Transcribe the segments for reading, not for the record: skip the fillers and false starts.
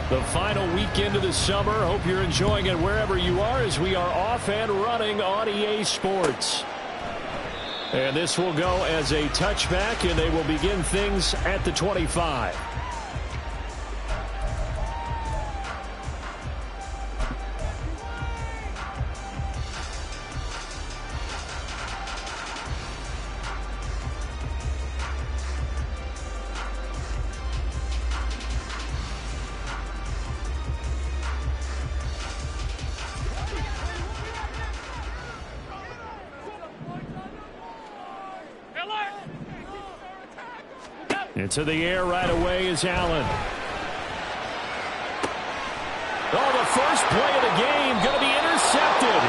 The final weekend of the summer. Hope you're enjoying it wherever you are as we are off and running on EA Sports. And this will go as a touchback, and they will begin things at the 25. Into the air right away is Allen. Oh, the first play of the game going to be intercepted.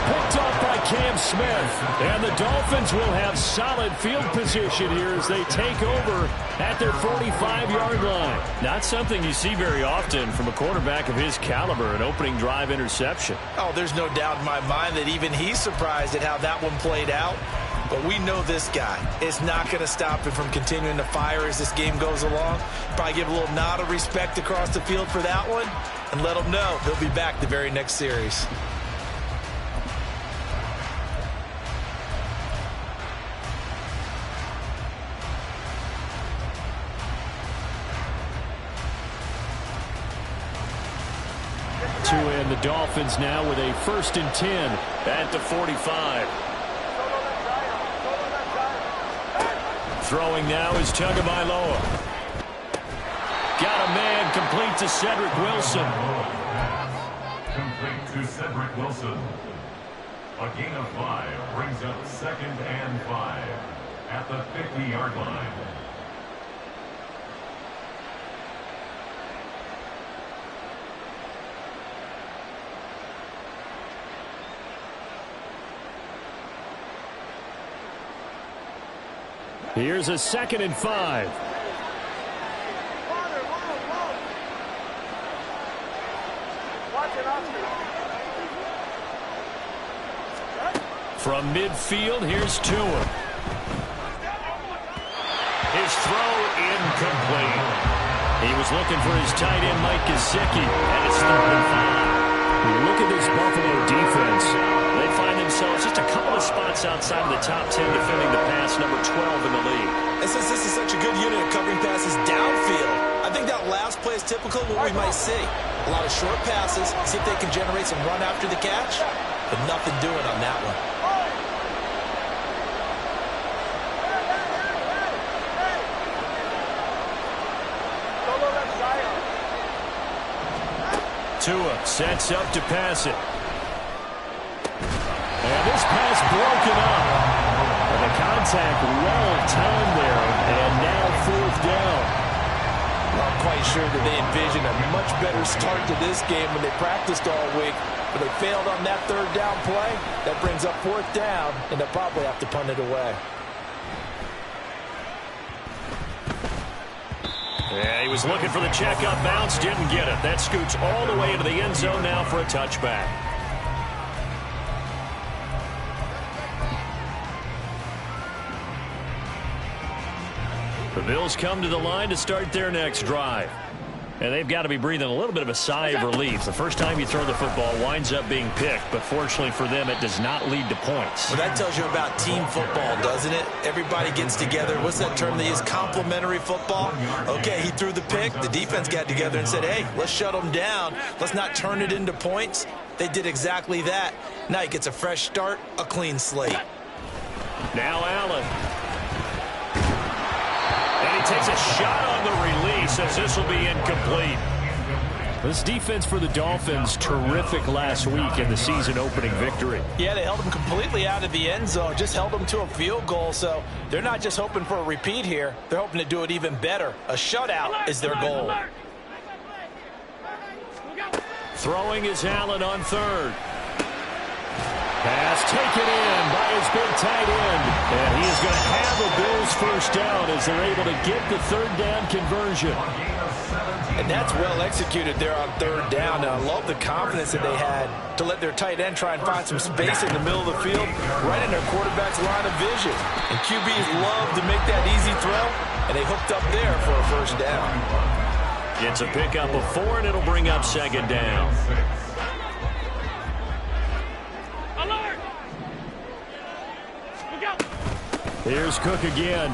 Picked off by Cam Smith. And the Dolphins will have solid field position here as they take over at their 45-yard line. Not something you see very often from a quarterback of his caliber, an opening drive interception. Oh, there's no doubt in my mind that even he's surprised at how that one played out. But we know this guy is not going to stop him from continuing to fire as this game goes along. Probably give a little nod of respect across the field for that one and let him know he'll be back the very next series. And the Dolphins now with a 1st and 10 at the 45. Throwing now is Tagovailoa. Got a man complete to Cedric Wilson. Complete to Cedric Wilson. A gain of 5 brings up 2nd and 5 at the 50-yard line. Here's a 2nd and 5. From midfield, here's Tua. His throw incomplete. He was looking for his tight end, Mike Gesicki, and it's 3rd and 5. Look at this Buffalo defense. They find themselves just a couple of spots outside of the top 10 defending the pass, number 12 in the league. And since this is such a good unit of covering passes downfield, I think that last play is typical of what we might see. A lot of short passes, see if they can generate some run after the catch, but nothing doing on that one. Tua sets up to pass it. And this pass broken up. And the contact well timed there. And now 4th down. I'm quite sure that they envisioned a much better start to this game when they practiced all week. But they failed on that 3rd down play. That brings up 4th down, and they'll probably have to punt it away. Yeah, he was looking for the checkup bounce, didn't get it. That scoots all the way into the end zone now for a touchback. The Bills come to the line to start their next drive. And they've got to be breathing a little bit of a sigh of relief. The first time you throw the football winds up being picked, but fortunately for them, it does not lead to points. Well, that tells you about team football, doesn't it? Everybody gets together. What's that term they use? Complementary football? Okay, he threw the pick. The defense got together and said, hey, let's shut him down. Let's not turn it into points. They did exactly that. Now he gets a fresh start, a clean slate. Now Allen. And he takes a shot on the release as this will be incomplete. This defense for the Dolphins, terrific last week in the season-opening victory. Yeah, they held them completely out of the end zone, just held them to a field goal, so they're not just hoping for a repeat here. They're hoping to do it even better. A shutout is their goal. Throwing is Allen on 3rd. Pass taken in by his big tight end. And he is going to have a Bills first down as they're able to get the 3rd down conversion. And that's well executed there on 3rd down. Now, I love the confidence that they had to let their tight end try and find some space in the middle of the field, right in their quarterback's line of vision. And QBs love to make that easy throw, and they hooked up there for a first down. It's a pickup of 4, and it'll bring up second down. Here's Cook again.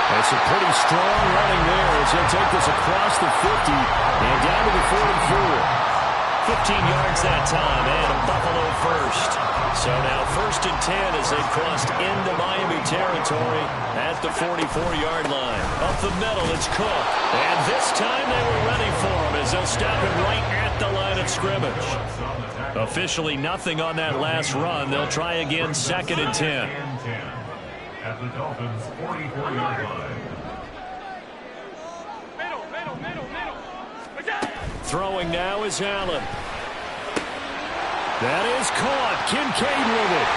That's a pretty strong running there as he'll take this across the 50 and down to the 44. 15 yards that time, and a Buffalo first. So now 1st and 10 as they've crossed into Miami territory at the 44-yard line. Up the middle, it's Cook. And this time they were ready for him as they'll stop him right at the line of scrimmage. Officially nothing on that last run. They'll try again 2nd and 10. At the Dolphins' 44-yard line. Throwing now is Allen. That is caught. Kincaid with it.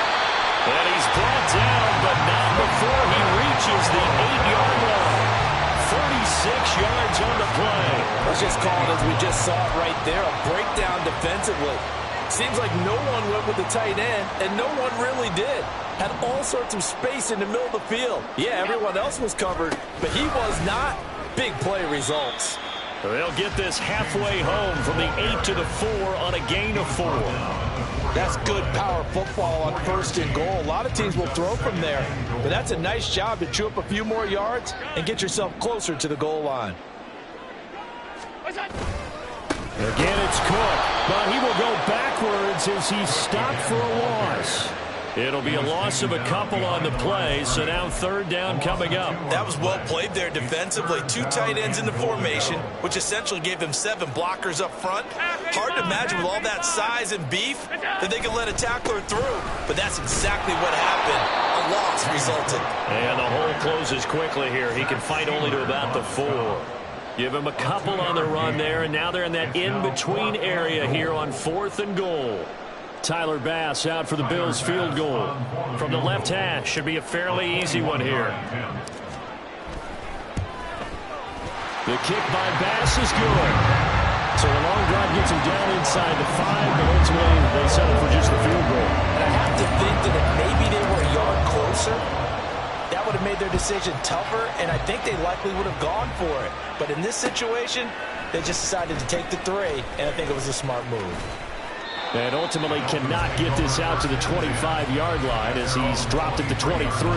And he's brought down, but not before he reaches the 8-yard line. 36 yards on the play. Let's just call it as we just saw it right there. A breakdown defensively. Seems like no one went with the tight end, and no one really did. Had all sorts of space in the middle of the field. Yeah, everyone else was covered, but he was not. Big play results. They'll get this halfway home from the 8 to the 4 on a gain of 4. That's good power football on 1st and goal. A lot of teams will throw from there, but that's a nice job to chew up a few more yards and get yourself closer to the goal line. Again, it's Cook, but he will go backwards as he's stopped for a loss. It'll be a loss of a couple on the play, so now 3rd down coming up. That was well played there defensively. 2 tight ends in the formation, which essentially gave them 7 blockers up front. Hard to imagine with all that size and beef that they could let a tackler through, but that's exactly what happened. A loss resulted. And the hole closes quickly here. He can fight only to about the 4. Give him a couple on the run there, and now they're in that in-between area here on 4th and goal. Tyler Bass out for the Bills field goal. From the left hash, should be a fairly easy one here. The kick by Bass is good. So a long drive gets him down inside the 5, but ultimately they settle for just the field goal. And I have to think that if maybe they were a yard closer, that would have made their decision tougher, and I think they likely would have gone for it. But in this situation, they just decided to take the 3, and I think it was a smart move. And ultimately cannot get this out to the 25-yard line as he's dropped at the 23.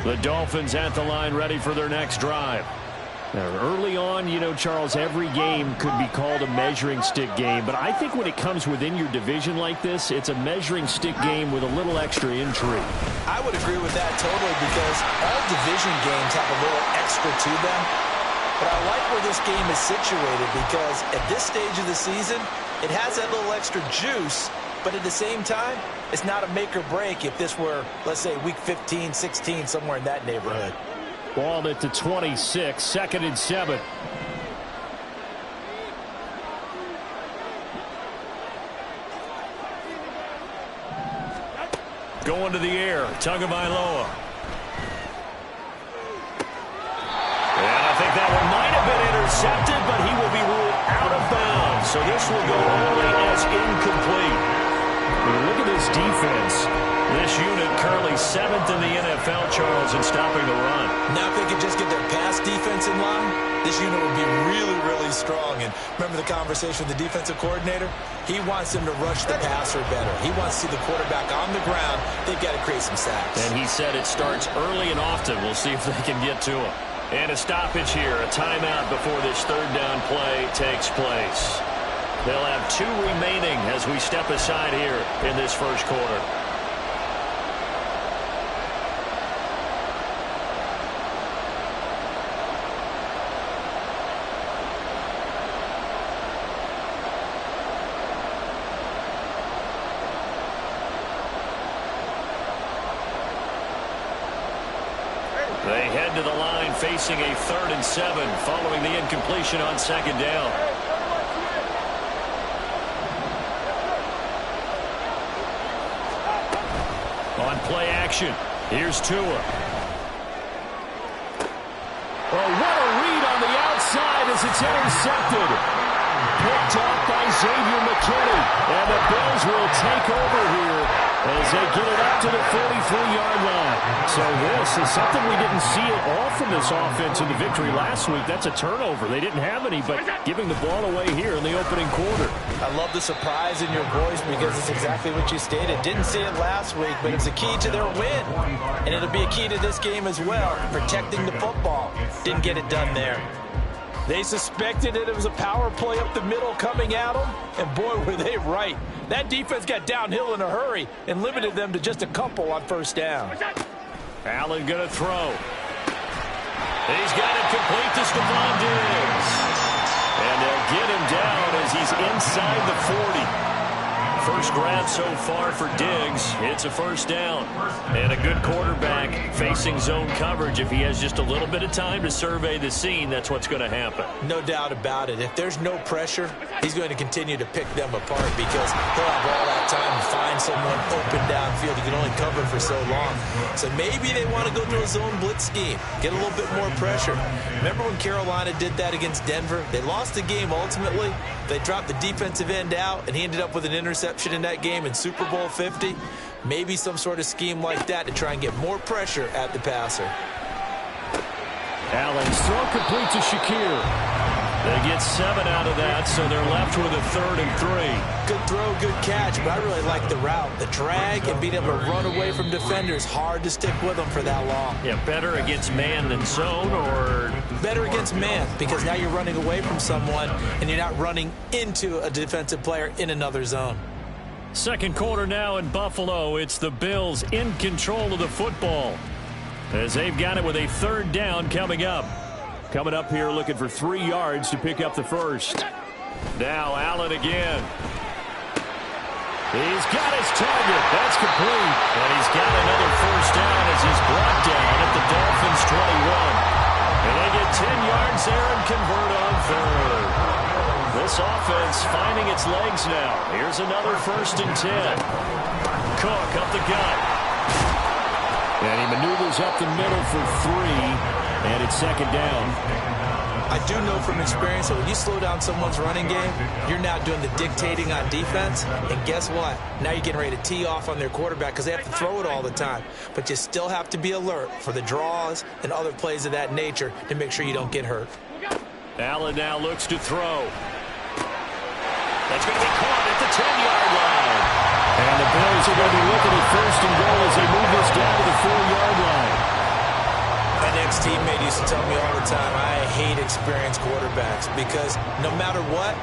The Dolphins at the line ready for their next drive. Now, early on, you know, Charles, every game could be called a measuring stick game. But I think when it comes within your division like this, it's a measuring stick game with a little extra intrigue. I would agree with that totally because all division games have a little extra to them. But I like where this game is situated because at this stage of the season, it has that little extra juice. But at the same time, it's not a make or break if this were, let's say, week 15, 16, somewhere in that neighborhood. Ball at the 26, 2nd and 7. Going to the air, Tagovailoa. And I think that one might have been intercepted, but he will be ruled out of bounds. So this will go only as incomplete. Look at this defense. This unit currently 7th in the NFL, Charles, in stopping the run. Now if they could just get their pass defense in line, this unit would be really, really strong. And remember the conversation with the defensive coordinator? He wants them to rush the passer better. He wants to see the quarterback on the ground. They've got to create some sacks. And he said it starts early and often. We'll see if they can get to him. And a stoppage here, a timeout before this 3rd down play takes place. They'll have 2 remaining as we step aside here in this first quarter. They head to the line facing a 3rd and 7 following the incompletion on 2nd down. On play action, Here's Tua. Oh, what a read on the outside as it's intercepted. Picked off by Xavier McKinney. And the Bills will take over here as they get it up to the 43-yard line. So this is something we didn't see at all from this offense in the victory last week. That's a turnover. They didn't have any, but giving the ball away here in the opening quarter. I love the surprise in your voice because it's exactly what you stated. Didn't see it last week, but it's a key to their win. And it'll be a key to this game as well, protecting the football. Didn't get it done there. They suspected that it was a power play up the middle coming at them, and boy, were they right. That defense got downhill in a hurry and limited them to just a couple on first down. Allen going to throw. He's got it complete to Stephon Diggs. And they'll get him down as he's inside the 40. First grab so far for Diggs. It's a first down. And a good quarterback facing zone coverage. If he has just a little bit of time to survey the scene, that's what's going to happen. No doubt about it. If there's no pressure, he's going to continue to pick them apart because he'll have all that time to find someone open downfield. He can only cover for so long. So maybe they want to go to a zone blitz scheme, get a little bit more pressure. Remember when Carolina did that against Denver? They lost the game ultimately. They dropped the defensive end out, and he ended up with an interception in that game in Super Bowl 50. Maybe some sort of scheme like that to try and get more pressure at the passer. Allen's throw complete to Shakir. They get 7 out of that, so they're left with a 3rd and 3. Good throw, good catch, but I really like the route. The drag and being able to run away from defenders, hard to stick with them for that long. Yeah, better against man than zone, or? Better against man, because now you're running away from someone and you're not running into a defensive player in another zone. Second quarter now in Buffalo. It's the Bills in control of the football as they've got it with a 3rd down coming up. Coming up here looking for 3 yards to pick up the first. Now Allen again. He's got his target. That's complete. And he's got another first down as he's brought down at the Dolphins' 21. And they get 10 yards there and convert on 3rd. This offense finding its legs now. Here's another 1st and 10. Cook up the gut. And he maneuvers up the middle for 3. And it's 2nd down. I do know from experience that when you slow down someone's running game, you're now doing the dictating on defense. And guess what? Now you're getting ready to tee off on their quarterback because they have to throw it all the time. But you still have to be alert for the draws and other plays of that nature to make sure you don't get hurt. Allen now looks to throw. That's going to be caught at the 10-yard line. And the Bills are going to be looking at 1st and goal as they move this down to the 4-yard line. My ex-teammate used to tell me all the time, I hate experienced quarterbacks because no matter what,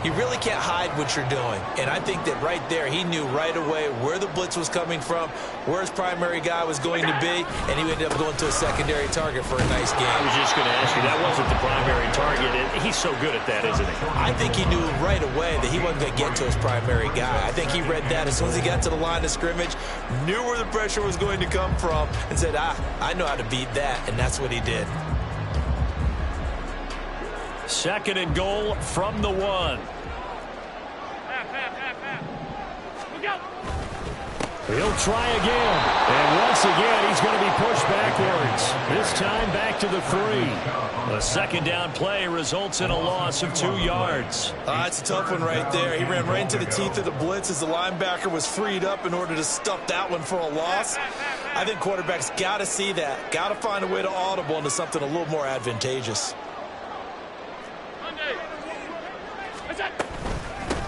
you really can't hide what you're doing. And I think that right there, he knew right away where the blitz was coming from, where his primary guy was going to be, and he ended up going to a secondary target for a nice game. I was just going to ask you, that wasn't the primary target, and he's so good at that, isn't he? I think he knew right away that he wasn't going to get to his primary guy. I think he read that as soon as he got to the line of scrimmage, knew where the pressure was going to come from, and said, I know how to beat that, and that's what he did. 2nd and goal from the 1. He'll try again. And once again, he's going to be pushed backwards. This time back to the 3. A 2nd down play results in a loss of 2 yards. That's a tough one right there. He ran right into the teeth of the blitz as the linebacker was freed up in order to stuff that one for a loss. I think quarterbacks got to see that. Got to find a way to audible into something a little more advantageous.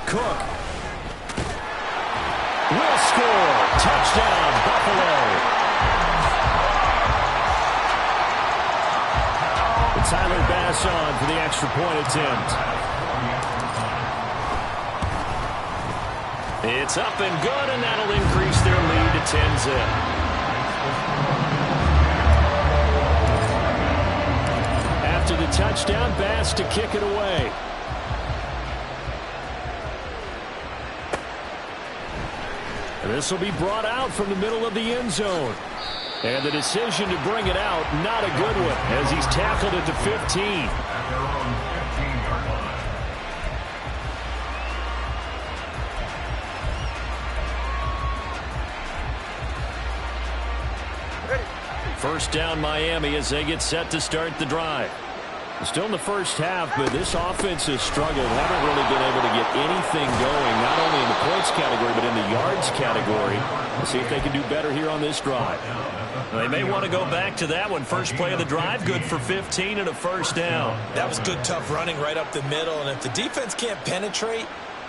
Cook will score. Touchdown, Buffalo. And Tyler Bass on for the extra point attempt. It's up and good, and that'll increase their lead to 10-zip. After the touchdown, Bass to kick it away. This will be brought out from the middle of the end zone. And the decision to bring it out, not a good one, as he's tackled at the 15. First down Miami as they get set to start the drive. Still in the first half, but this offense has struggled. Haven't really been able to get anything going, not only in the points category, but in the yards category. Let's see if they can do better here on this drive. They may want to go back to that one. First play of the drive, good for 15 and a first down. That was good, tough running right up the middle. And if the defense can't penetrate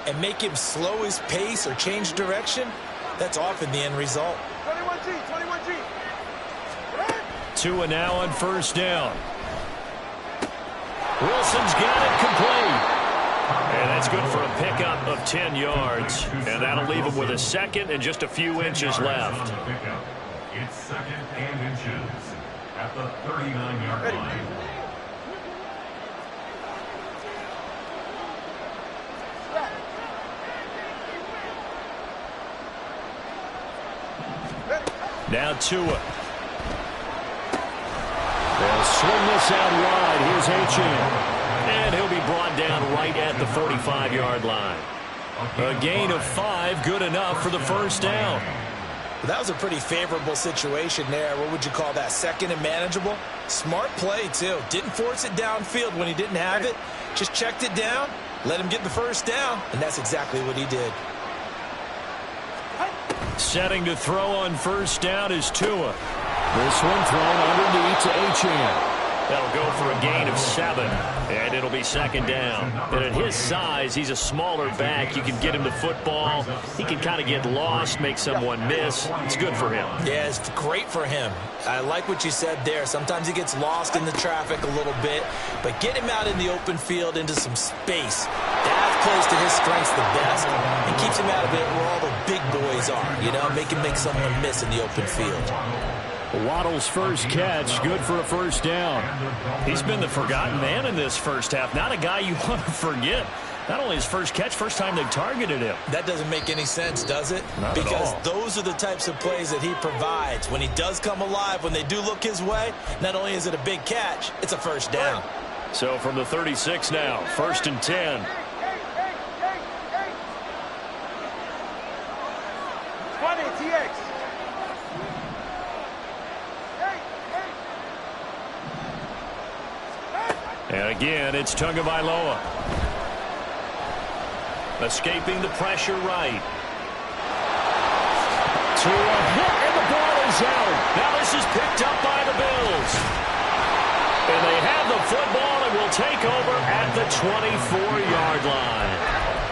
and make him slow his pace or change direction, that's often the end result. 21G. Tua now on first down. Wilson's got it complete. And that's good for a pickup of 10 yards. And that'll leave him with a second and just a few inches left. It's second and inches at the 39-yard line. Now Tua. They'll swing this out wide. Here's Achane. And he'll be brought down right at the 45-yard line. A gain of 5, good enough for the first down. That was a pretty favorable situation there. What would you call that? Second and manageable? Smart play, too. Didn't force it downfield when he didn't have it. Just checked it down, let him get the first down, and that's exactly what he did. Setting to throw on first down is Tua. This one thrown underneath to Achane. That'll go for a gain of 7, and it'll be second down. And at his size, he's a smaller back. You can get him the football. He can kind of get lost, make someone miss. It's good for him. Yeah, it's great for him. I like what you said there. Sometimes he gets lost in the traffic a little bit, but get him out in the open field into some space. That plays to his strengths the best and keeps him out of it where all the big boys are, you know, make someone miss in the open field. Waddle's first catch, good for a first down. He's been the forgotten man in this first half. Not a guy you want to forget. Not only his first catch, first time they targeted him. That doesn't make any sense, does it? Not at all. Because those are the types of plays that he provides. When he does come alive, when they do look his way, not only is it a big catch, it's a first down. So from the 36 now, first and 10. 20, TX. And again, it's Tagovailoa. Escaping the pressure right. To a hit, and the ball is out. Now this is picked up by the Bills. And they have the football and will take over at the 24-yard line.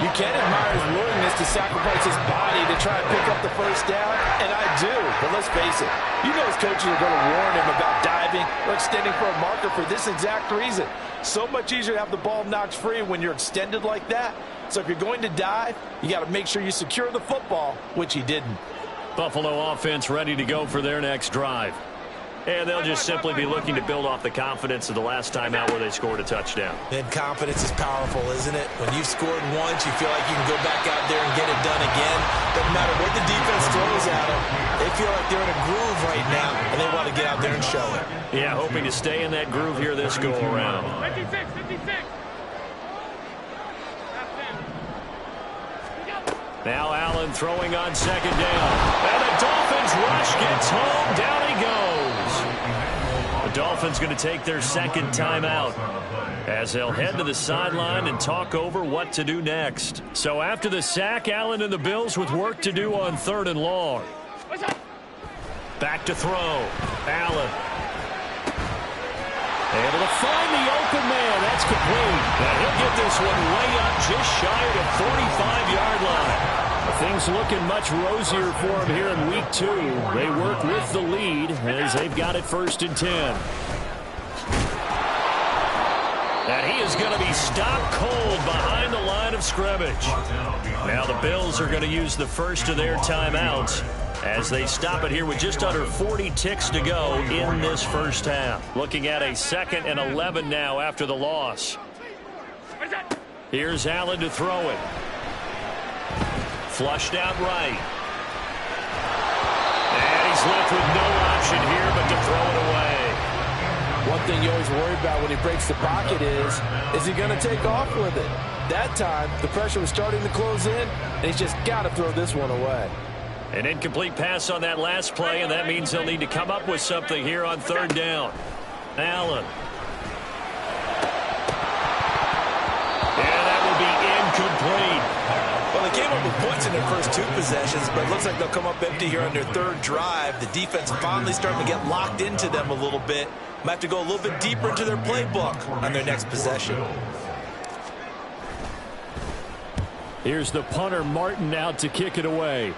You can admire his willingness to sacrifice his body to try and pick up the first down, and I do. But let's face it, you know his coaches are going to warn him about diving or extending for a marker for this exact reason. So much easier to have the ball knocked free when you're extended like that. So if you're going to dive, you got to make sure you secure the football, which he didn't. Buffalo offense ready to go for their next drive. And they'll just simply be looking to build off the confidence of the last time out where they scored a touchdown. And confidence is powerful, isn't it? When you've scored once, you feel like you can go back out there and get it done again. Doesn't matter what the defense throws at them. They feel like they're in a groove right now, and they want to get out there and show it. Yeah, hoping to stay in that groove here this go-around. 56. Now Allen throwing on second down. And the Dolphins rush gets home. Down he goes. The Dolphins going to take their second timeout as they'll head to the sideline and talk over what to do next. So after the sack, Allen and the Bills with work to do on 3rd and long. Back to throw. Allen. Able to find the open man. That's complete. And he'll get this one way up just shy of the 45-yard line. Things looking much rosier for him here in week 2. They work with the lead as they've got it 1st and 10. And he is going to be stopped cold behind the line of scrimmage. Now the Bills are going to use the first of their timeouts as they stop it here with just under 40 ticks to go in this first half. Looking at a 2nd and 11 now after the loss. Here's Allen to throw it. Flushed out right. And he's left with no option here but to throw it away. One thing you always worry about when he breaks the pocket is he going to take off with it? That time, the pressure was starting to close in, and he's just got to throw this one away. An incomplete pass on that last play, and that means they'll need to come up with something here on third down. Allen. And that will be incomplete. Well, they came up with points in their first 2 possessions, but it looks like they'll come up empty here on their third drive. The defense finally starting to get locked into them a little bit. Might have to go a little bit deeper into their playbook on their next possession. Here's the punter, Martin, out to kick it away.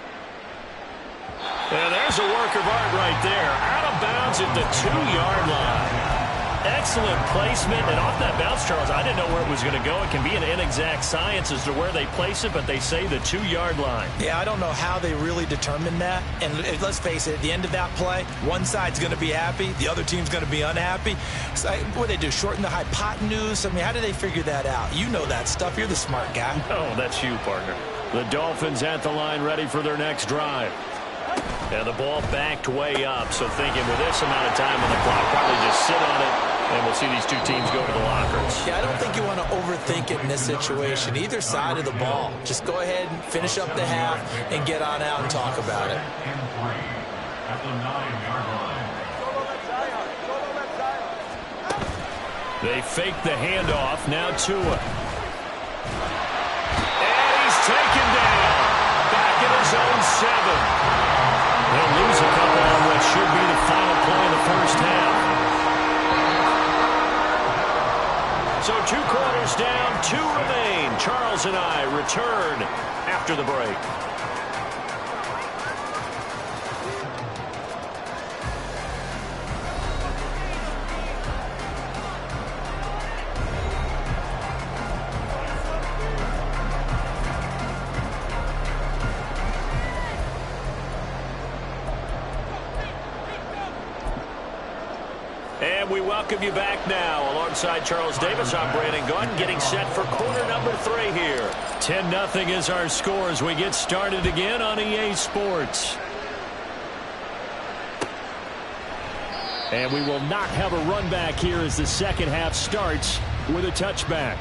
And there's a work of art right there. Out of bounds at the 2-yard line. Excellent placement. And off that bounce, Charles, I didn't know where it was going to go. It can be an inexact science as to where they place it, but they say the 2-yard line. Yeah, I don't know how they really determined that. And let's face it, at the end of that play, one side's going to be happy, the other team's going to be unhappy. So, what do they do, shorten the hypotenuse? I mean, how do they figure that out? You know that stuff. You're the smart guy. Oh, that's you, partner. The Dolphins at the line, ready for their next drive. And the ball backed way up, so thinking with this amount of time on the clock, probably just sit on it, and we'll see these two teams go to the lockers. Yeah, I don't think you want to overthink it in this situation. Either side of the ball. Just go ahead and finish up the half and get on out and talk about it. At the 9-yard line. They fake the handoff. Now Tua. And he's taken down. Back at his own 7. They'll lose a couple on what should be the final play of the first half. So 2 quarters down, 2 remain. Charles and I return after the break. And we welcome you back now. Alongside Charles Davis, I'm Brandon Gaudin, getting set for quarter number 3 here. 10-0 is our score as we get started again on EA Sports. And we will not have a run back here as the second half starts with a touchback.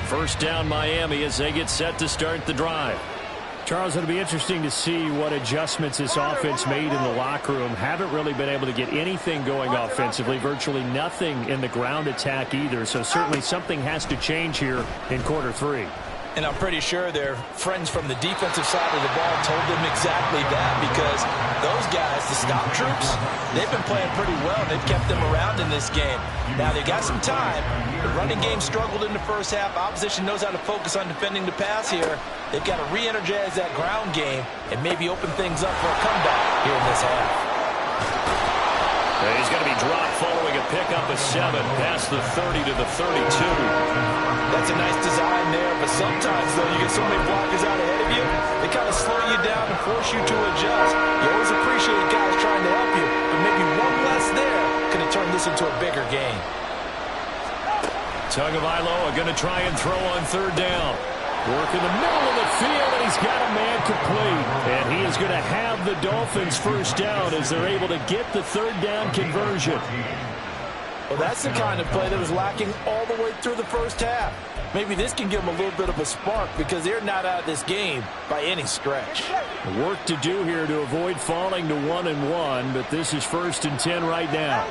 First down Miami as they get set to start the drive. Charles, it'll be interesting to see what adjustments this offense made in the locker room. Haven't really been able to get anything going offensively, virtually nothing in the ground attack either. So certainly something has to change here in quarter 3. And I'm pretty sure their friends from the defensive side of the ball told them exactly that, because those guys, the stop troops, they've been playing pretty well. They've kept them around in this game. Now, they got some time. The running game struggled in the first half. Opposition knows how to focus on defending the pass here. They've got to re-energize that ground game and maybe open things up for a comeback here in this half. He's going to be dropped following a pickup of 7 past the 30 to the 32. That's a nice design there, but sometimes, though, you get so many blockers out ahead of you, they kind of slow you down and force you to adjust. You always appreciate guys trying to help you, but maybe one less there could have turned this into a bigger game. Tagovailoa going to try and throw on third down. Work in the middle of the field, and he's got a man complete. And he is going to have the Dolphins first down as they're able to get the third down conversion. Well, that's the kind of play that was lacking all the way through the first half. Maybe this can give them a little bit of a spark, because they're not out of this game by any stretch. Work to do here to avoid falling to 1-1, but this is 1st and 10 right now.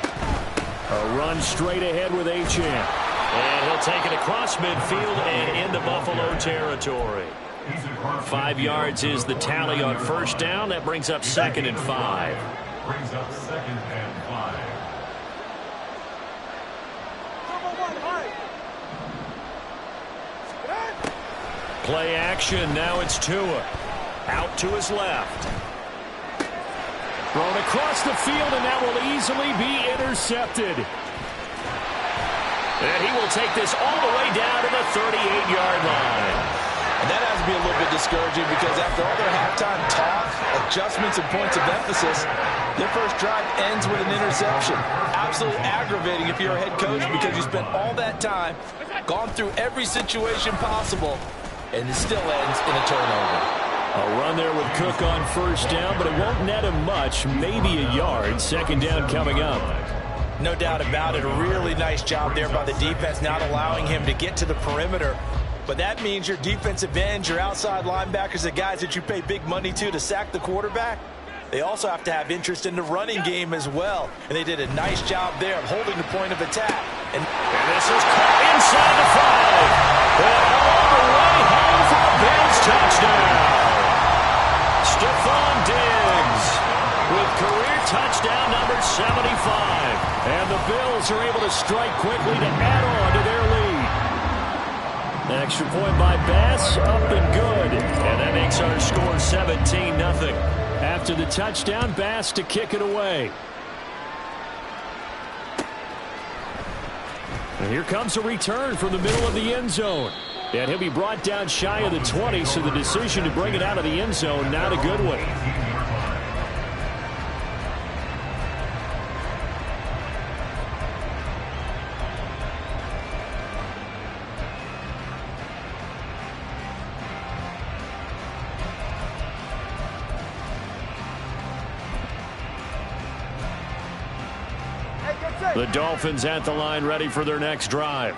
A run straight ahead with Achane. And he'll take it across midfield and into Buffalo territory. 5 yards is the tally on first down. That brings up 2nd and 5. Brings up 2nd and 5. Play action. Now it's Tua. Out to his left. Thrown across the field, and that will easily be intercepted. And he will take this all the way down to the 38-yard line. And that has to be a little bit discouraging, because after all their halftime talk, adjustments, and points of emphasis, their first drive ends with an interception. Absolutely aggravating if you're a head coach, because you spent all that time, gone through every situation possible, and it still ends in a turnover. A run there with Cook on 1st down, but it won't net him much, maybe a yard. 2nd down coming up. No doubt about it. A really nice job there by the defense, not allowing him to get to the perimeter. But that means your defensive ends, your outside linebackers, the guys that you pay big money to sack the quarterback, they also have to have interest in the running game as well. And they did a nice job there of holding the point of attack. And this is caught inside the 5. And all the way home for a Bills touchdown. Stephon Diggs with career touchdown number 75. And the Bills are able to strike quickly to add on to their lead. Extra point by Bass, up and good. And that makes our score 17-0. After the touchdown, Bass to kick it away. And here comes a return from the middle of the end zone. And he'll be brought down shy of the 20, so the decision to bring it out of the end zone, not a good one. The Dolphins at the line, ready for their next drive.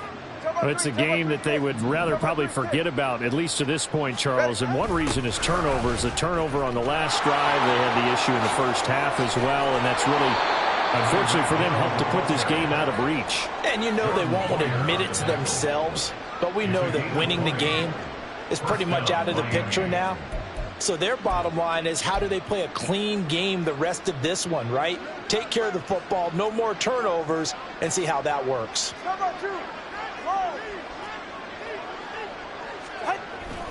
It's a game that they would rather probably forget about, at least to this point, Charles. And one reason is turnovers. The turnover on the last drive, they had the issue in the first half as well. And that's really, unfortunately for them, helped to put this game out of reach. And you know they won't want to admit it to themselves, but we know that winning the game is pretty much out of the picture now. So their bottom line is, how do they play a clean game the rest of this one, right? Take care of the football, no more turnovers, and see how that works.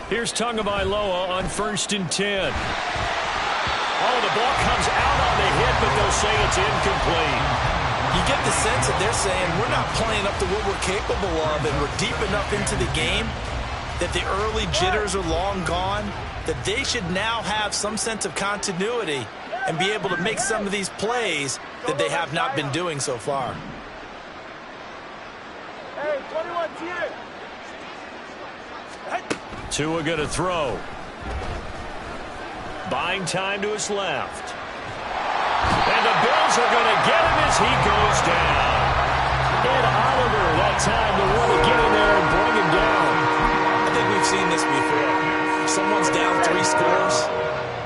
Here's Tagovailoa on 1st and 10. Oh, the ball comes out on the hit, but they'll say it's incomplete. You get the sense that they're saying we're not playing up to what we're capable of, and we're deep enough into the game that the early jitters are long gone, that they should now have some sense of continuity and be able to make some of these plays that they have not been doing so far. Hey, 21 here. Tua going to throw. Buying time to his left. And the Bills are going to get him as he goes down. And Oliver, that time to really get in there and bring him down. I think we've seen this before. If someone's down 3 scores,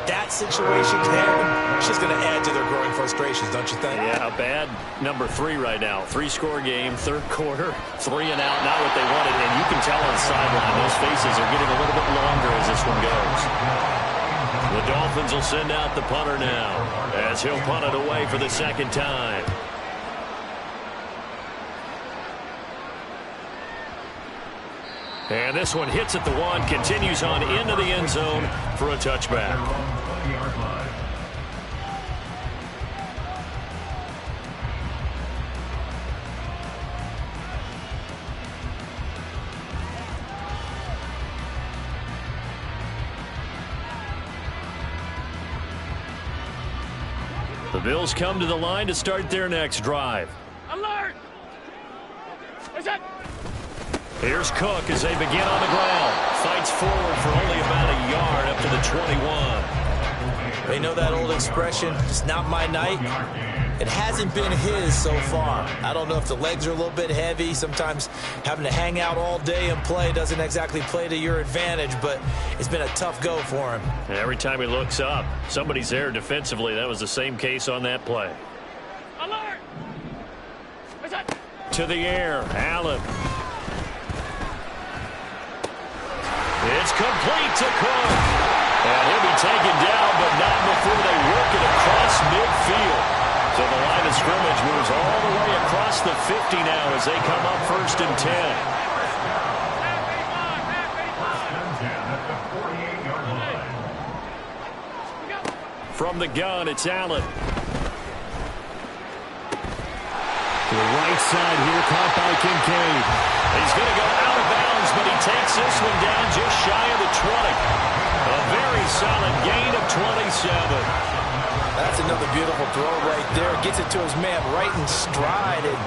that situation to happen, it's just going to add to their growing frustrations, don't you think? Yeah, a bad number 3 right now. 3-score game, third quarter, 3 and out, not what they wanted. And you can tell on the sideline, those faces are getting a little bit longer as this one goes. The Dolphins will send out the punter now, as he'll punt it away for the second time. And this one hits at the 1, continues on into the end zone for a touchback. The Bills come to the line to start their next drive. Alert! Is it? Here's Cook as they begin on the ground. Fights forward for only about a yard up to the 21. They know that old expression, it's not my night. It hasn't been his so far. I don't know if the legs are a little bit heavy. Sometimes having to hang out all day and play doesn't exactly play to your advantage, but it's been a tough go for him. Every time he looks up, somebody's there defensively. That was the same case on that play. Alert! Is it? To the air, Allen. It's complete to Cook. And he'll be taken down, but not before they work it across midfield. So the line of scrimmage moves all the way across the 50 now as they come up 1st and 10. From the gun, it's Allen. To the right side here, caught by Kincaid. He's going to go out of bounds, but he takes this one down just shy of the 20. A very solid gain of 27. That's another beautiful throw right there. Gets it to his man right in stride. And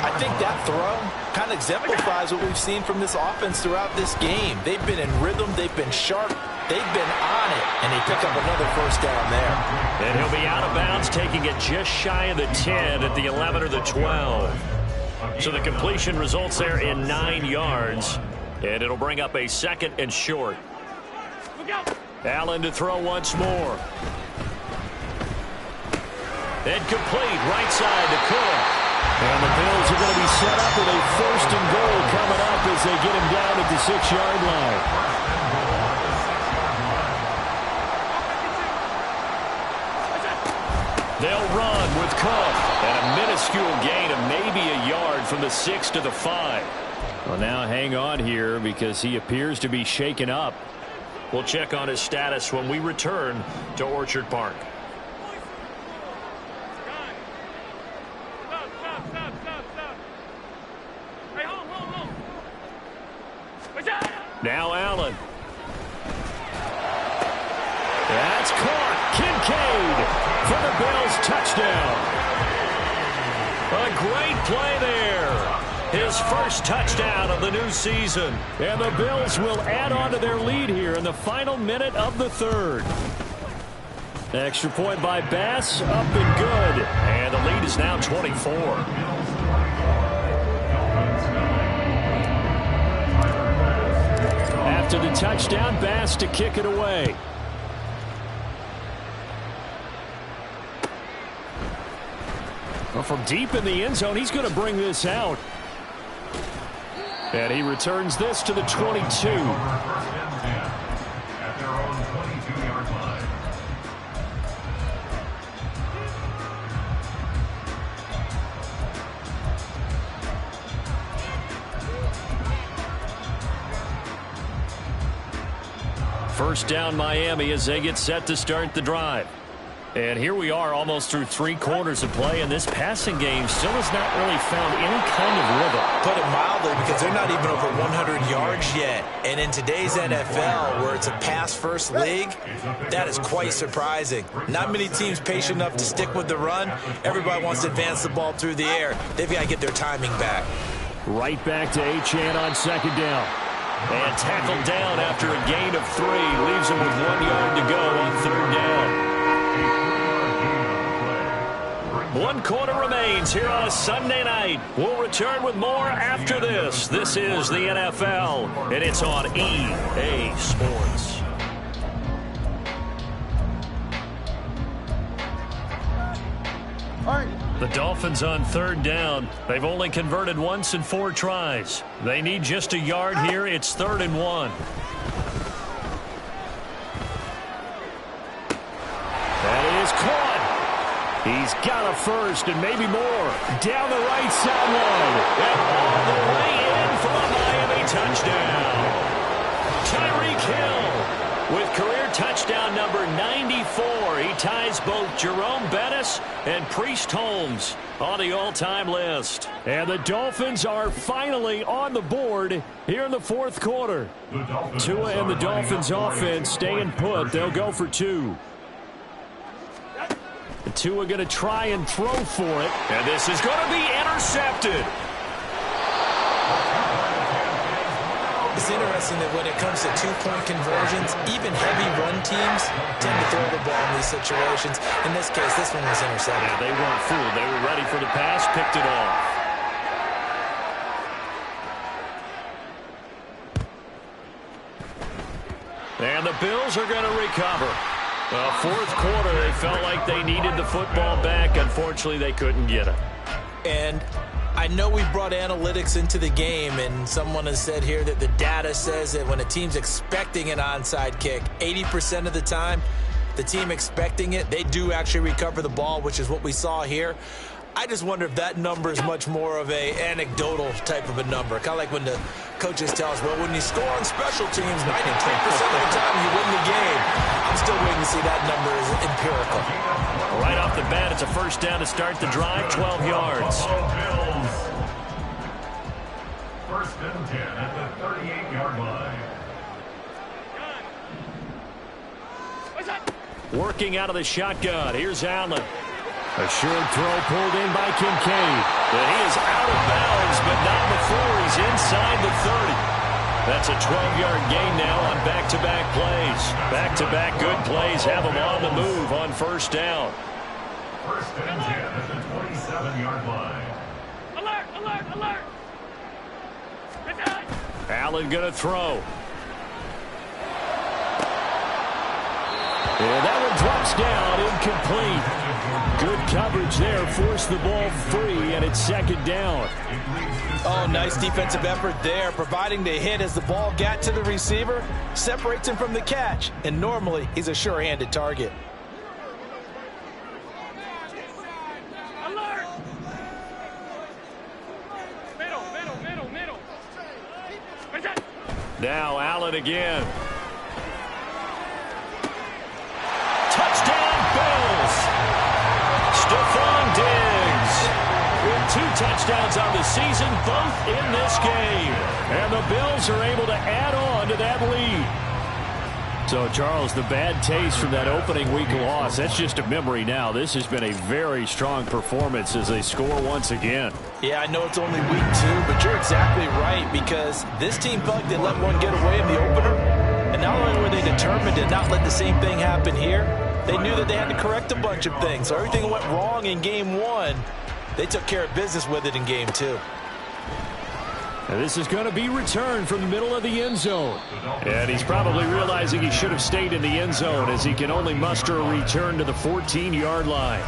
I think that throw kind of exemplifies what we've seen from this offense throughout this game. They've been in rhythm. They've been sharp. They've been on it, and they pick up another first down there. And he'll be out of bounds, taking it just shy of the 10 at the 11 or the 12. So the completion results there in 9 yards, and it'll bring up a 2nd and short. Allen to throw once more. And complete, right side to Cook. And the Bills are going to be set up with a 1st and goal coming up as they get him down at the 6-yard line. They'll run with Cook. And a minuscule gain of maybe a yard from the 6 to the 5. Well, now hang on here because he appears to be shaken up. We'll check on his status when we return to Orchard Park. Now Allen. That's caught. Kincaid for the Bills touchdown. A great play there. His first touchdown of the new season. And the Bills will add on to their lead here in the final minute of the 3rd. Extra point by Bass, up and good. And the lead is now 24. After the touchdown, Bass to kick it away. Well, from deep in the end zone, he's going to bring this out. And he returns this to the 22. At their own 22-yard line. First down Miami as they get set to start the drive. And here we are almost through 3 quarters of play, and this passing game still has not really found any kind of rhythm. Put it mildly, because they're not even over 100 yards yet. And in today's NFL, where it's a pass-first league, that is quite surprising. Not many teams patient enough to stick with the run. Everybody wants to advance the ball through the air. They've got to get their timing back. Right back to Achane on 2nd down. And tackled down after a gain of 3. Leaves him with 1 yard to go on 3rd down. 1 quarter remains here on a Sunday night. We'll return with more after this. This is the NFL, and it's on EA Sports. The Dolphins on 3rd down. They've only converted once in 4 tries. They need just a yard here. It's 3rd and 1. That is caught. He's got a first and maybe more. Down the right sideline. And all the way in for a Miami touchdown. Tyreek Hill with career touchdown number 94. He ties both Jerome Bettis and Priest Holmes on the all-time list. And the Dolphins are finally on the board here in the 4th quarter. Tua and the Dolphins offense staying put. They'll go for 2. Tua going to try and throw for it. And this is going to be intercepted. It's interesting that when it comes to 2-point conversions, even heavy run teams tend to throw the ball in these situations. In this case, this one was intercepted. Yeah, they weren't fooled. They were ready for the pass, picked it off. And the Bills are going to recover. 4th quarter, they felt like they needed the football back. Unfortunately, they couldn't get it. And I know we brought analytics into the game, and someone has said here that the data says that when a team's expecting an onside kick, 80% of the time, the team expecting it, they do actually recover the ball, which is what we saw here. I just wonder if that number is much more of a anecdotal type of a number. Kind of like when the coaches tell us, well, when you score on special teams, 93% of the time you win the game. I'm still waiting to see that number is empirical. Right off the bat, it's a first down to start the drive, 12 yards. First and 10 at the 38-yard line. Working out of the shotgun. Here's Allen. A short throw pulled in by Kincaid. And he is out of bounds, but not before he's inside the 30. That's a 12-yard gain now on back-to-back plays. Back-to-back good plays have them on the move on first down. First and 10 at the 27-yard line. Alert, alert, alert. Allen going to throw. And that one drops down, incomplete. Good coverage there, forced the ball free, and it's second down. Oh, nice defensive effort there, providing the hit as the ball got to the receiver, separates him from the catch, and normally he's a sure-handed target. Alert! Middle. Now Allen again. Touchdown, Bills! Stephon Diggs with 2 touchdowns on the season, both in this game. And the Bills are able to add on to that lead. So, Charles, the bad taste from that opening week loss, that's just a memory now. This has been a very strong performance as they score once again. Yeah, I know it's only week 2, but you're exactly right, because this team felt like they let one get away in the opener. And not only were they determined to not let the same thing happen here, they knew that they had to correct a bunch of things. So everything went wrong in game 1. They took care of business with it in game 2. And this is going to be returned from the middle of the end zone. And he's probably realizing he should have stayed in the end zone as he can only muster a return to the 14-yard line.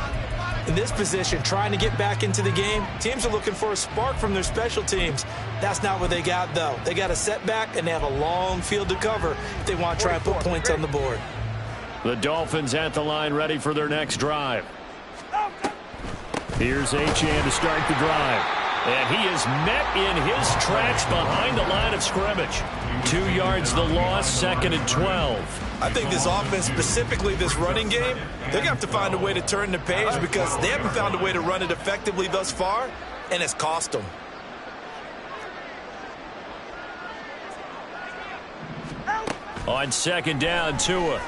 In this position, trying to get back into the game, teams are looking for a spark from their special teams. That's not what they got, though. They got a setback, and they have a long field to cover if they want to try and put points on the board. The Dolphins at the line ready for their next drive. Here's Achane to start the drive. And he is met in his tracks behind the line of scrimmage. 2 yards the loss, second and 12. I think this offense, specifically this running game, they're going to have to find a way to turn the page because they haven't found a way to run it effectively thus far, and it's cost them. On second down, Tua.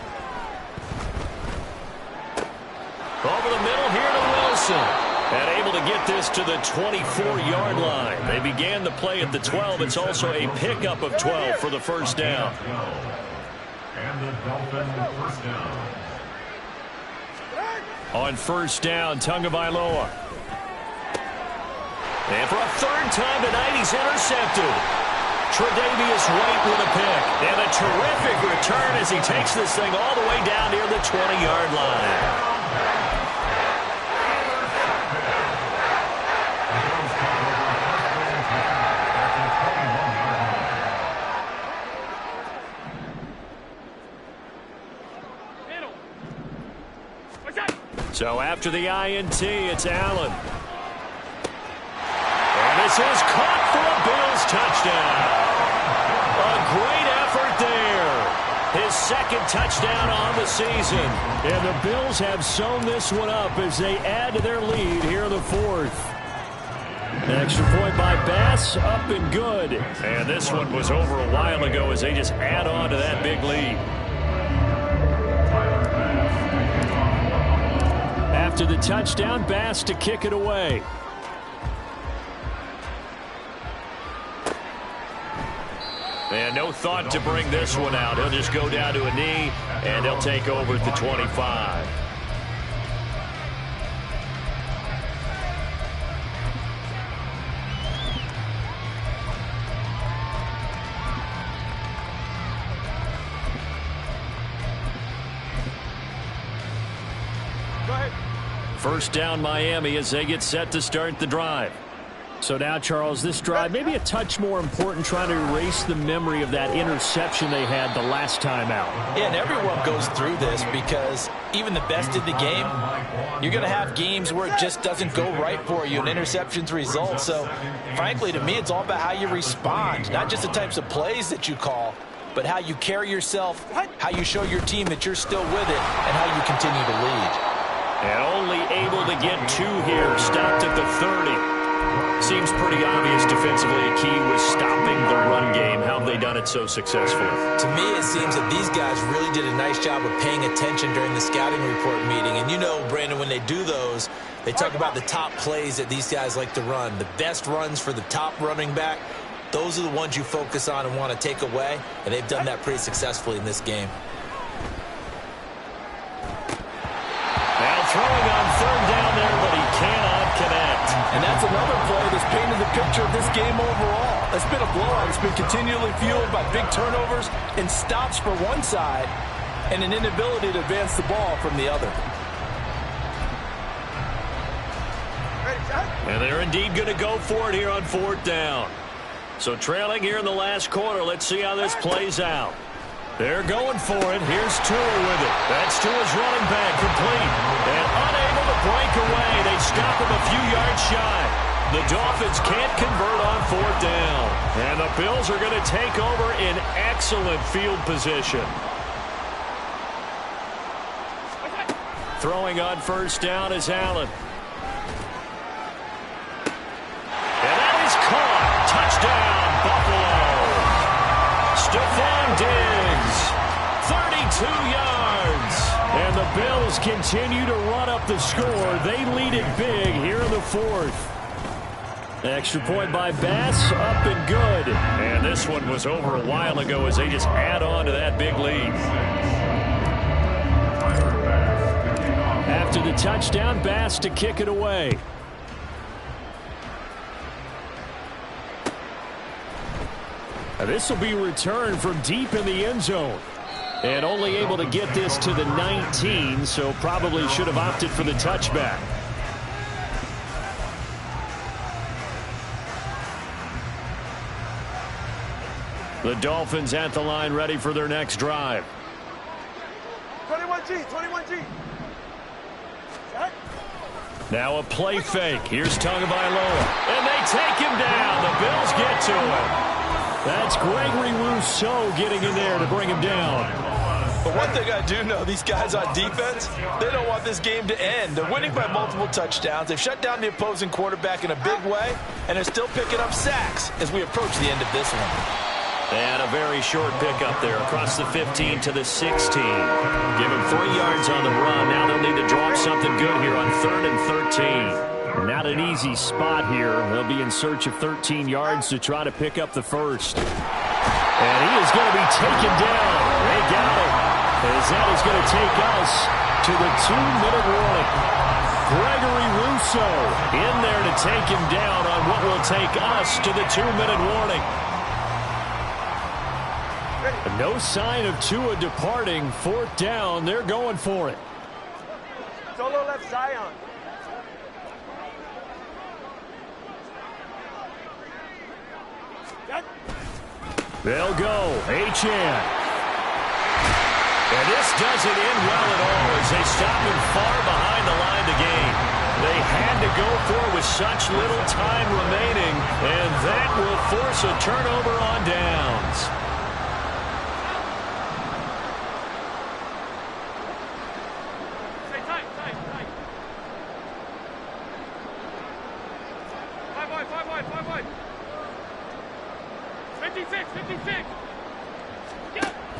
Over the middle here to Wilson. And able to get this to the 24-yard line. They began the play at the 12. It's also a pickup of 12 for the first down. And the Dolphins first down. On first down, Tagovailoa. And for a third time tonight, he's intercepted. Tre'Davious White with a pick. And a terrific return as he takes this thing all the way down near the 20-yard line. So after the INT, it's Allen. And this is caught for a Bills touchdown. A great effort there. His second touchdown on the season. And the Bills have sewn this one up as they add to their lead here in the 4th. Extra point by Bass, up and good. And this one was over a while ago as they just add on to that big lead. After the touchdown, Bass to kick it away. And no thought to bring this one out. He'll just go down to a knee, and they'll take over at the 25. First down, Miami, as they get set to start the drive. So now, Charles, this drive maybe a touch more important, trying to erase the memory of that interception they had the last time out. Yeah, and everyone goes through this because even the best in the game, you're going to have games where it just doesn't go right for you and interceptions result. So, frankly, to me, it's all about how you respond, not just the types of plays that you call, but how you carry yourself, how you show your team that you're still with it, and how you continue to lead. And only able to get 2 here, stopped at the 30. Seems pretty obvious defensively a key was stopping the run game. How have they done it so successfully? To me, it seems that these guys really did a nice job of paying attention during the scouting report meeting. And you know, Brandon, when they do those, they talk about the top plays that these guys like to run, the best runs for the top running back. those are the ones you focus on and want to take away, and they've done that pretty successfully in this game. Now throwing on third down there, but he cannot connect. And that's another play that's painted the picture of this game overall. It's been a blowout. It's been continually fueled by big turnovers and stops for one side and an inability to advance the ball from the other. And they're indeed going to go for it here on fourth down. So trailing here in the last quarter. Let's see how this plays out. They're going for it. Here's Tua with it. That's Tua's running back, complete. And unable to break away. They stop him a few yards shy. The Dolphins can't convert on fourth down. And the Bills are going to take over in excellent field position. Throwing on first down is Allen. And that is caught. Touchdown, Buffalo. Stephon Diggs, 32 yards. And the Bills continue to run up the score. They lead it big here in the fourth. Extra point by Bass, up and good. And this one was over a while ago as they just add on to that big lead. After the touchdown, Bass to kick it away. This will be returned from deep in the end zone. And only able to get this to the 19, so probably should have opted for the touchback. The Dolphins at the line, ready for their next drive. 21G. Now a play fake. Here's Tagovailoa. And they take him down. The Bills get to him. That's Gregory Rousseau getting in there to bring him down. But one thing I do know, these guys on defense, they don't want this game to end. They're winning by multiple touchdowns. They've shut down the opposing quarterback in a big way, and they're still picking up sacks as we approach the end of this one. And a very short pickup there across the 15 to the 16. Give him 3 yards on the run. Now they'll need to drop something good here on 3rd and 13. Not an easy spot here. They'll be in search of 13 yards to try to pick up the first. And he is going to be taken down. They got him. As that is going to take us to the 2-minute warning. Gregory Rousseau in there to take him down on what will take us to the 2-minute warning. No sign of Tua departing. Fourth down. They're going for it. Solo left Zion. They'll go. Achane. And this doesn't end well at all as they stop him far behind the line to gain. They had to go for it with such little time remaining, and that will force a turnover on downs.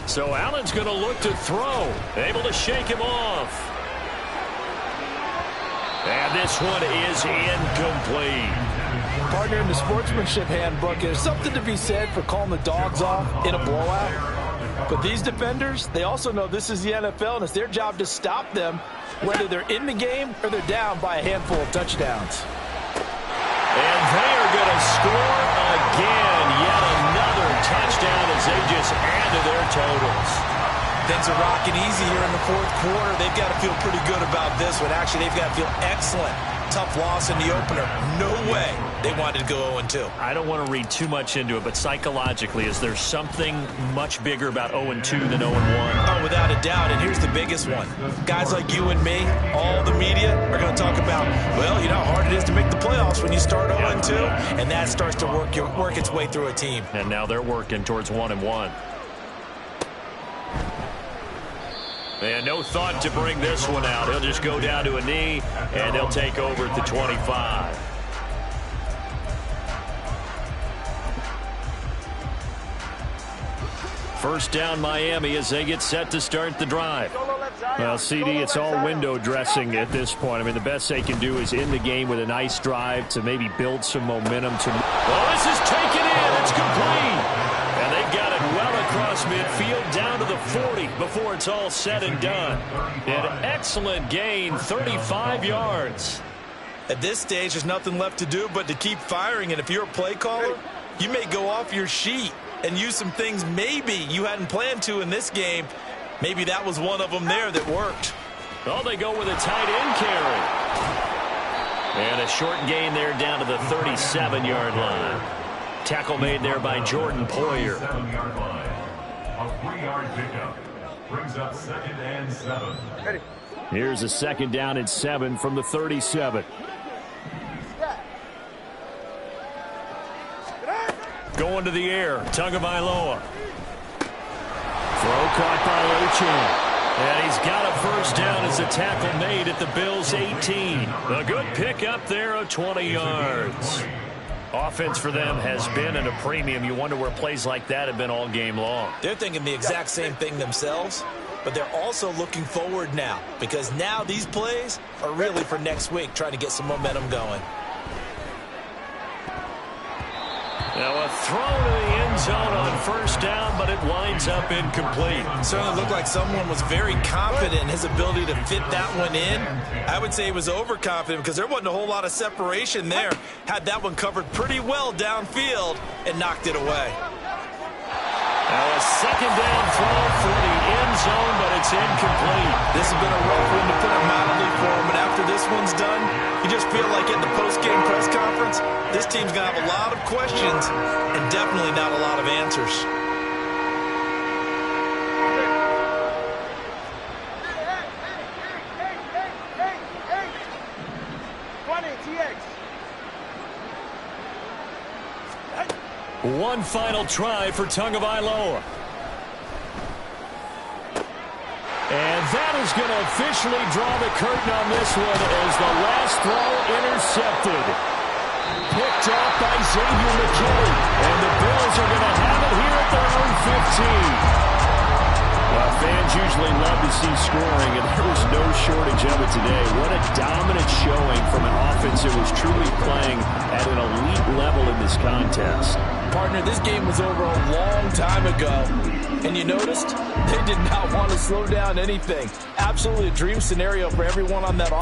So Allen's going to look to throw. Able to shake him off. And this one is incomplete. Partner, in the sportsmanship handbook, there's something to be said for calling the dogs off in a blowout. But these defenders, they also know this is the NFL, and it's their job to stop them, whether they're in the game or they're down by a handful of touchdowns. And they are going to score again. Yet another touchdown as they just add to their totals. Things are rocking easy here in the fourth quarter. They've got to feel pretty good about this one. Actually, they've got to feel excellent. Tough loss in the opener. No way they wanted to go 0-2. I don't want to read too much into it, but psychologically, is there something much bigger about 0-2 than 0-1? Oh, without a doubt, and here's the biggest one. Guys like you and me, all the media, are going to talk about, well, you know how hard it is to make the playoffs when you start 0-2, and that starts to work its way through a team. And now they're working towards 1-1. And no thought to bring this one out. He'll just go down to a knee, and they'll take over at the 25. First down Miami as they get set to start the drive. Solo left Well, CD, it's all window dressing at this point. I mean, the best they can do is end the game with a nice drive to maybe build some momentum. Oh, this is taken in. It's complete. And they've got it well across midfield down to the 40 before it's all said and done. An excellent gain, 35 yards. At this stage, there's nothing left to do but to keep firing. And if you're a play caller, you may go off your sheet and use some things maybe you hadn't planned to in this game. Maybe that was one of them there that worked. Oh, they go with a tight end carry. And a short gain there down to the 37-yard line. Tackle made there by Jordan Poyer. 7-yard line. A 3-yard pickup brings up 2nd and 7. Ready. Here's a 2nd down and 7 from the 37. Going to the air, Tagovailoa. Throw caught by Achane. And he's got a first down as the tackle made at the Bills' 18. A good pick up there of 20 yards. Offense for them has been at a premium. You wonder where plays like that have been all game long. They're thinking the exact same thing themselves, but they're also looking forward now because now these plays are really for next week, trying to get some momentum going. Now a throw to the end zone on first down, but it winds up incomplete. Certainly looked like someone was very confident in his ability to fit that one in. I would say he was overconfident because there wasn't a whole lot of separation there. Had that one covered pretty well downfield and knocked it away. Now a 2nd down throw for the end zone, but it's incomplete. This has been a rough one to put it mildly for him, but after this one's done, you just feel like in the post-game press conference, this team's going to have a lot of questions and definitely not a lot of answers. One final try for Tagovailoa. And that is going to officially draw the curtain on this one as the last throw intercepted. Picked off by Xavier McKinney. And the Bills are going to have it here at their own 15. Well, fans usually love to see scoring, and there was no shortage of it today. What a dominant showing from an offense that was truly playing at an elite level in this contest. Partner, this game was over a long time ago. And you noticed they did not want to slow down anything. Absolutely a dream scenario for everyone on that offense.